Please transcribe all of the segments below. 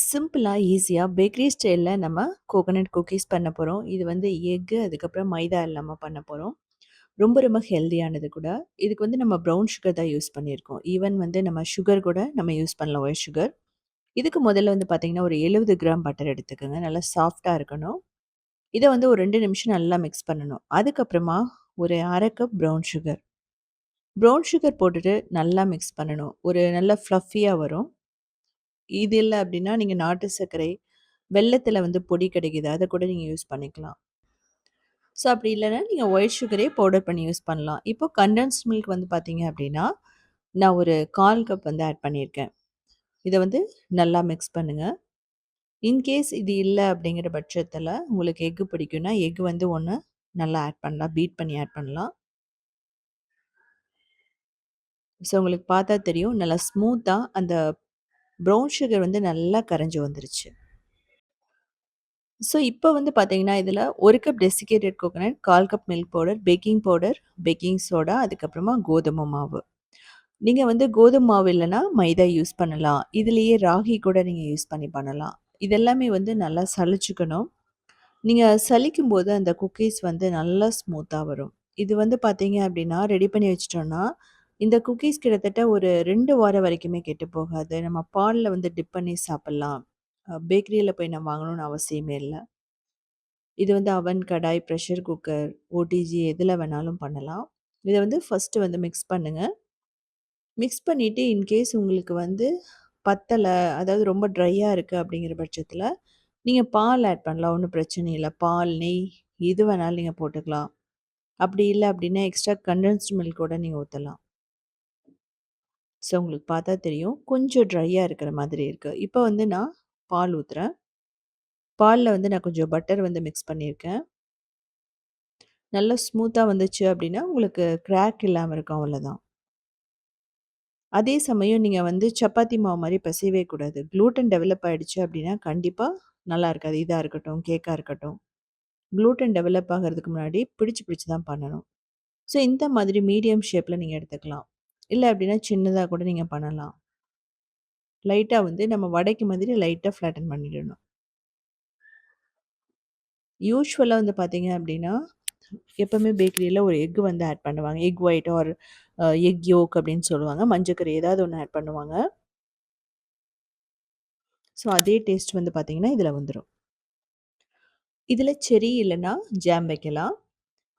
சிம்பிளா, ஈஸியா பேக்கரி ஸ்டைல்ல நம்ம கோகனட் குக்கீஸ் பண்ண போறோம். இது வந்து எக்கு, அதுக்கப்புறம் மைதா இல்லாம பண்ண போறோம். ரொம்ப ரொம்ப ஹெல்தியானது கூட. இதுக்கு வந்து நம்ம ப்ரவுன் சுகர் தான் யூஸ் பண்ணியிருக்கோம். ஈவன் வந்து நம்ம சுகர் கூட நம்ம யூஸ் பண்ணலாம், ஒயிட் சுகர். இதுக்கு முதல்ல வந்து பார்த்தீங்கன்னா, ஒரு 70 கிராம் பட்டர் எடுத்துக்கங்க. நல்லா சாஃப்ட்டா இருக்கணும். இத வந்து ஒரு 2 நிமிஷம் நல்லா மிக்ஸ் பண்ணணும். அதுக்கப்புறமா ஒரு 1/2 cup brown sugar. Brown sugar போட்டுட்டு நல்லா மிக்ஸ் பண்ணணும். ஒரு நல்ல ஃப்ளஃபியா வரும். இது இல்ல அப்டின்னா, நீங்க நாட்டு சர்க்கரை, வெல்லத்தில வந்து பொடி கிடைக்குது. அத கூட நீங்க யூஸ் பண்ணிக்கலாம். ஸோ அப்படி இல்லன்னா, நீங்க ஒயிட் சுகரே பவுடர் பண்ணி யூஸ் பண்ணலாம். இப்போ கண்டென்ஸ்ட் மில்க் வந்து பார்த்தீங்க அப்படின்னா, நான் ஒரு 1/4 கப் வந்து ஆட் பண்ணியிருக்கேன். இத வந்து நல்லா மிக்ஸ் பண்ணுங்க. இன்கேஸ் இது இல்ல அப்படிங்கிற பட்சத்தில, உங்களுக்கு எக் பிடிக்கும்னா, எக் வந்து 1 நல்லா ஆட் பண்ணலாம். பீட் பண்ணி ஆட் பண்ணலாம். ஸோ உங்களுக்கு பார்த்தா தெரியும். நல்லா ஸ்மூத்தா அந்த ப்ரவுன் சுகர் வந்து நல்லா கரைஞ்சு வந்துருச்சு. ஸோ இப்போ வந்து பார்த்தீங்கன்னா, இதில 1 cup desiccated coconut, 1/4 cup milk powder, baking soda, அதுக்கப்புறமா கோதுமை மாவு. நீங்க வந்து கோதுமை மாவு இல்லன்னா, மைதா யூஸ் பண்ணலாம். இதுலயே ராகி கூட நீங்க யூஸ் பண்ணி பண்ணலாம். இதெல்லாமே வந்து நல்லா சலிச்சுக்கணும். நீங்க சலிக்கும்போது அந்த குக்கீஸ் வந்து நல்லா ஸ்மூத்தா வரும். இது வந்து பார்த்தீங்க அப்டின்னா, ரெடி பண்ணி வச்சுட்டோம்னா, இந்த குக்கீஸ் கிட்டத்தட்ட ஒரு 2 வாரம் வரைக்குமே கெட்டு போகாது. நம்ம பால்ல வந்து டிப் பண்ணி சாப்பிடலாம். பேக்கரியில போய் நம்ம வாங்கணும்னு அவசியமே இல்ல. இது வந்து அவன், கடாய், பிரஷர் குக்கர், ஓடிஜி எதுல வேணாலும் பண்ணலாம். இத வந்து ஃபர்ஸ்ட்டு வந்து மிக்ஸ் பண்ணுங்க. மிக்ஸ் பண்ணிட்டு இன்கேஸ் உங்களுக்கு வந்து பத்தல, அதாவது ரொம்ப ட்ரையா இருக்கு அப்படிங்கிற பட்சத்தில, நீங்க பால் ஆட் பண்ணலாம். ஒண்ணும் பிரச்சனை இல்ல. பால், நெய் எது வேணாலும் நீங்க போட்டுக்கலாம். அப்படி இல்ல அப்படின்னா, எக்ஸ்ட்ரா கண்டென்ஸ்டு மில்க் கூட நீங்க ஊத்தலாம். ஸோ உங்களுக்கு பார்த்தா தெரியும். கொஞ்சம் ட்ரையா இருக்கிற மாதிரி இருக்கு. இப்ப வந்து நான் பால் ஊத்துறேன். பால்ல வந்து நான் கொஞ்சம் பட்டர் வந்து மிக்ஸ் பண்ணியிருக்கேன். நல்லா ஸ்மூத்தா வந்துச்சு அப்படின்னா, உங்களுக்கு கிராக் இல்லாம இருக்கும் அவ்வளோதான். அதே சமயம் நீங்க வந்து சப்பாத்தி மாவு மாரி பெசையவே கூடாது. குளூட்டன் டெவலப் ஆயிடுச்சு அப்படின்னா, கண்டிப்பா நல்லா இருக்காது. இதா இருக்கட்டும், கேக்கா இருக்கட்டும். குளூட்டன் டெவலப் ஆகுறதுக்கு முன்னாடி பிடிச்சு பிடிச்சு தான் பண்ணணும். ஸோ இந்த மாதிரி மீடியம் ஷேப்ல நீங்க எடுத்துக்கலாம். இல்ல அப்படின்னா சின்னதா கூட நீங்க பண்ணலாம். லைட்டா வந்து நம்ம வடைக்கு மாதிரி லைட்டா ஃப்ளாட்டன் பண்ணிடணும். யூசுவலா வந்து பார்த்தீங்க அப்படின்னா, எப்பவுமே பேக்கரியில ஒரு எக் வந்து ஆட் பண்ணுவாங்க. Egg white or egg yolk அப்படின்னு சொல்லுவாங்க. மஞ்சக்கரு ஏதாவது ஒண்ணு ஆட் பண்ணுவாங்க. ஸோ அதே டேஸ்ட் வந்து பார்த்தீங்கன்னா, இதில வந்துரும். இதில செர்ரி இல்லன்னா ஜாம் வைக்கலாம்.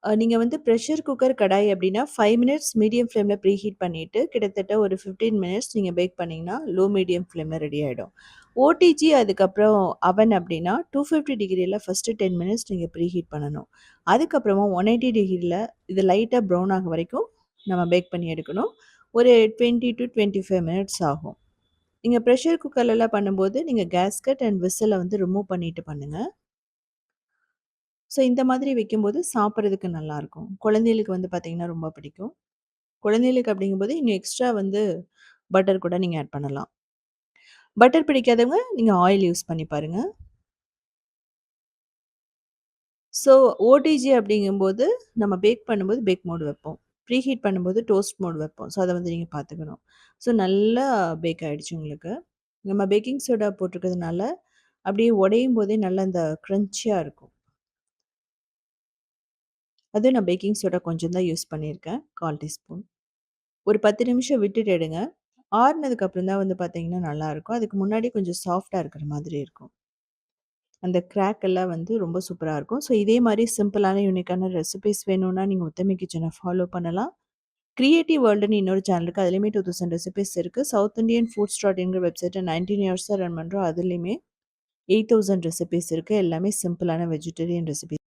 நீங்க வந்து பிரஷர் குக்கர், கடாய் அப்டின்னா 5 மினிட்ஸ் மீடியம் ஃப்ளேம்ல ப்ரீஹீட் பண்ணிட்டு, கிட்டத்தட்ட ஒரு 15 மினிட்ஸ் நீங்க பேக் பண்ணீங்கன்னா, லோ மீடியம் ஃப்ளேம்ல ரெடி ஆயிடும். ஓடிஜி அதுக்கப்புறம் அவன் அப்டின்னா 250 டிகிரில ஃபர்ஸ்ட்டு 10 மினிட்ஸ் நீங்க ப்ரீஹீட் பண்ணணும். அதுக்கப்புறமா 180 டிகிரில இது லைட்டா ப்ரவுன் ஆக வரைக்கும் நம்ம பேக் பண்ணி எடுக்கணும். ஒரு 20 டூ 25 மினிட்ஸ் ஆகும். நீங்க பிரஷர் குக்கர்லலாம் பண்ணும்போது, நீங்க கேஸ்கட் அண்ட் விசில வந்து ரிமூவ் பண்ணிட்டு பண்ணுங்க. ஸோ இந்த மாதிரி வைக்கும்போது சாப்பிடுறதுக்கு நல்லாயிருக்கும். குழந்தைகளுக்கு வந்து பார்த்தீங்கன்னா ரொம்ப பிடிக்கும். குழந்தைகளுக்கு அப்படிங்கும்போது இன்னும் எக்ஸ்ட்ரா வந்து பட்டர் கூட நீங்க ஆட் பண்ணலாம். பட்டர் பிடிக்காதவங்க நீங்க ஆயில் யூஸ் பண்ணி பாருங்க. ஸோ ஓடிஜி அப்படிங்கும்போது நம்ம பேக் பண்ணும்போது பேக் மோட் வைப்போம். ப்ரீஹீட் பண்ணும்போது டோஸ்ட் மோட் வைப்போம். ஸோ அத வந்து நீங்க பார்த்துக்கணும். ஸோ நல்லா பேக் ஆயிடுச்சு உங்களுக்கு. நம்ம பேக்கிங் சோடா போட்டிருக்கிறதுனால அப்படியே உடையும் போதே நல்லா அந்த கிரன்ச்சியா இருக்கும். அதுவும் நான் பேக்கிங் சோடா கொஞ்சம் தான் யூஸ் பண்ணியிருக்கேன். 1/4 டீஸ்பூன். ஒரு 10 நிமிஷம் விட்டுட்டு எடுங்க. ஆறுனதுக்கு அப்புறம் தான் வந்து பார்த்தீங்கன்னா நல்லாயிருக்கும். அதுக்கு முன்னாடி கொஞ்சம் சாஃப்ட்டா இருக்கிற மாதிரி இருக்கும். அந்த கிராக் எல்லாம் வந்து ரொம்ப சூப்பரா இருக்கும். ஸோ இதே மாரி சிம்பிளான, யூனிக்கான ரெசிபீஸ் வேணும்னா, நீங்க உத்தமி கிச்சன ஃபாலோ பண்ணலாம். கிரியேட்டிவ் வேர்ல்டுன்னு இன்னொரு சேனல் இருக்கு. அதிலயுமே 2000 ரெசிபீஸ் இருக்கு. சவுத் இண்டியன் ஃபுட்ஸ் டாட் இன்ங்கிற வெப்சைட்ட 19 இயர்ஸா ரன் பண்றோம். அதிலயுமே 8000 ரெசிபீஸ் இருக்கு. எல்லாமே சிம்பிளான வெஜிடேரியன் ரெசிபீஸ்.